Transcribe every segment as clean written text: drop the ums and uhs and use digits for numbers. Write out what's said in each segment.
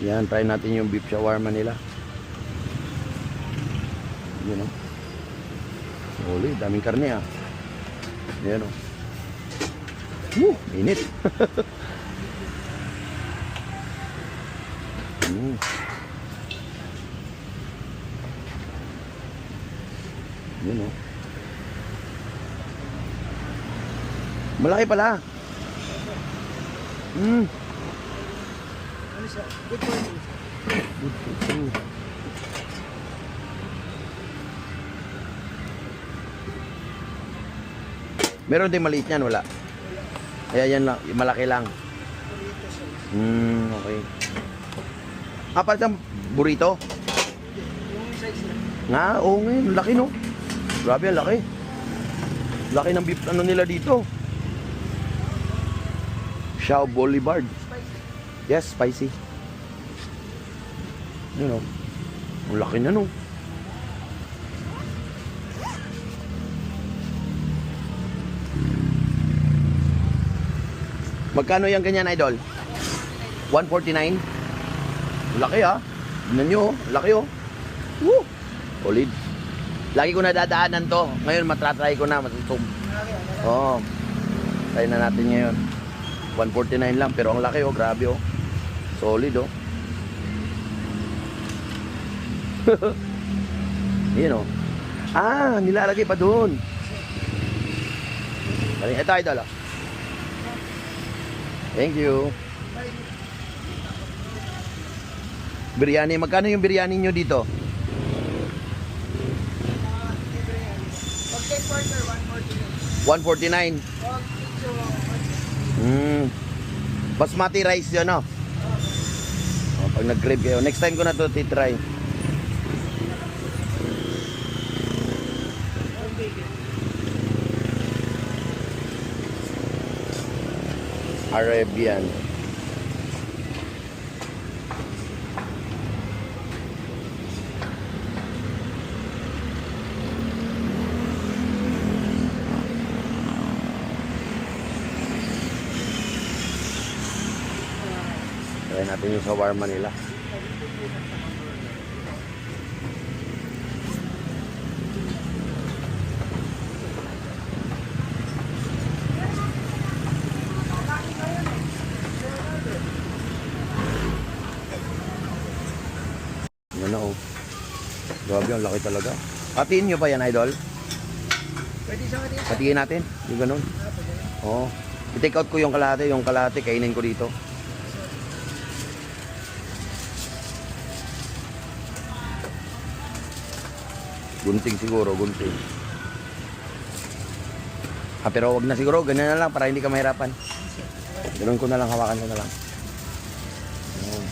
Yan, try natin yung beef shawarma nila. Yan o. Holy, daming karne ah. Yan o. Init. Yan o. Malaki pala. Ano siya? Good morning. Good food. Meron din maliit yan, wala. Kaya yan lang, malaki lang. Burrito siya. Okay. Parang siyang burrito? Yung size niya. Nga, oo ngayon, laki no. Grabe, ang laki. Laki ng beef ano nila dito. Shaw Boulevard. Spicy. Yes, spicy. Yun o. Ang laki na no. Magkano yung ganyan, idol? 149? Laki ah. Tignan nyo oh. Laki oh. Woo! Solid. Lagi ko nadadaanan to. Ngayon matratry ko na. Matutum. Oo. Try na natin ngayon. 149 lang. Pero ang laki oh. Grabe oh. Solid oh. Yan oh. Nilalagay pa doon. Ito idol oh. Thank you. Biryani, magkano yung biryani nyo dito? Okay, partner, 149. 149. Basmati rice yun, no? Pag nag-crave kayo. Next time ko na to titry. Arabian. Try natin yung shawarma nila. Yan na oh. Grabe, ang laki talaga. Hatiin nyo pa yan, idol? Pwede siya kanina. Hatiin natin. Yung ganun. Oo. I-take out ko yung kalahati kainin ko dito. Gunting siguro, gunting. Pero wag na siguro, ganyan na lang para hindi ka mahirapan. Ganun ko na lang, hawakan ko na lang. Ayan.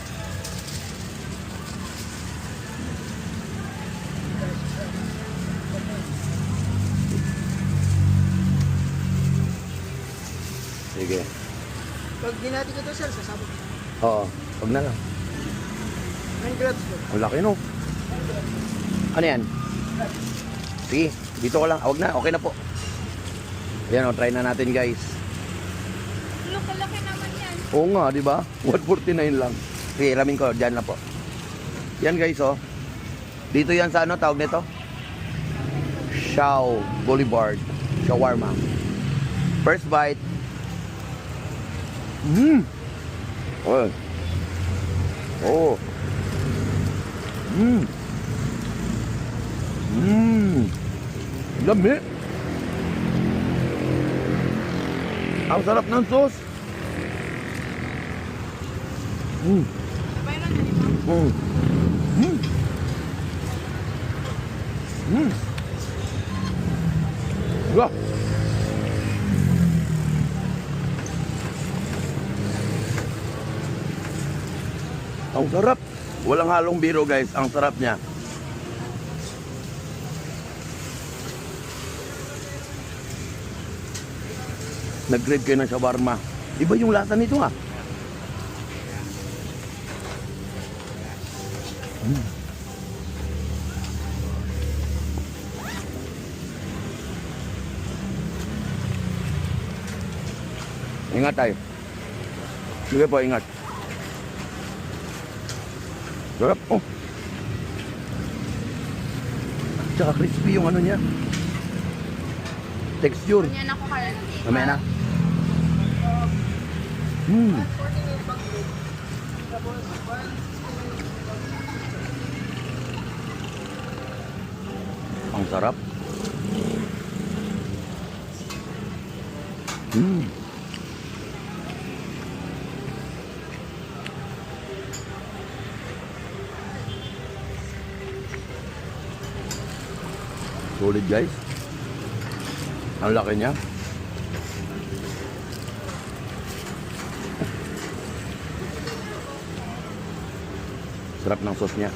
Sige. Pag ginati ko to, sir, sasabog. Oo, wag na lang. 9 grams po. Ang laki no. Ano yan? Sige, dito ko lang. Wag na, okay na po. Ayan o, try na natin guys. Laki naman yan. Oo nga, di ba? 149 lang. Sige, ramin ko, dyan na po. Yan guys oh. Dito yan sa ano, tawag nito? Shaw Boulevard. Shawarma. First bite. Oh. Oh. Lami. Ang sarap ng sauce. Bayran na ni ma'am. Wah. Ang sarap. Walang halong biro guys. Ang sarap niya. Nag-grade kayo ng shawarma. Iba yung lasa nito ah. Ingat tayo. Sige po, ingat. Sarap. Oh. Tsaka crispy yung ano niya. Texture. Ganyan ako kaya. Mamaya na. Hmm. 149 pang plate. Tapos 169. Ang sarap. Hmm. Solid guys. Ang laki niya. Sarap ng sauce niya.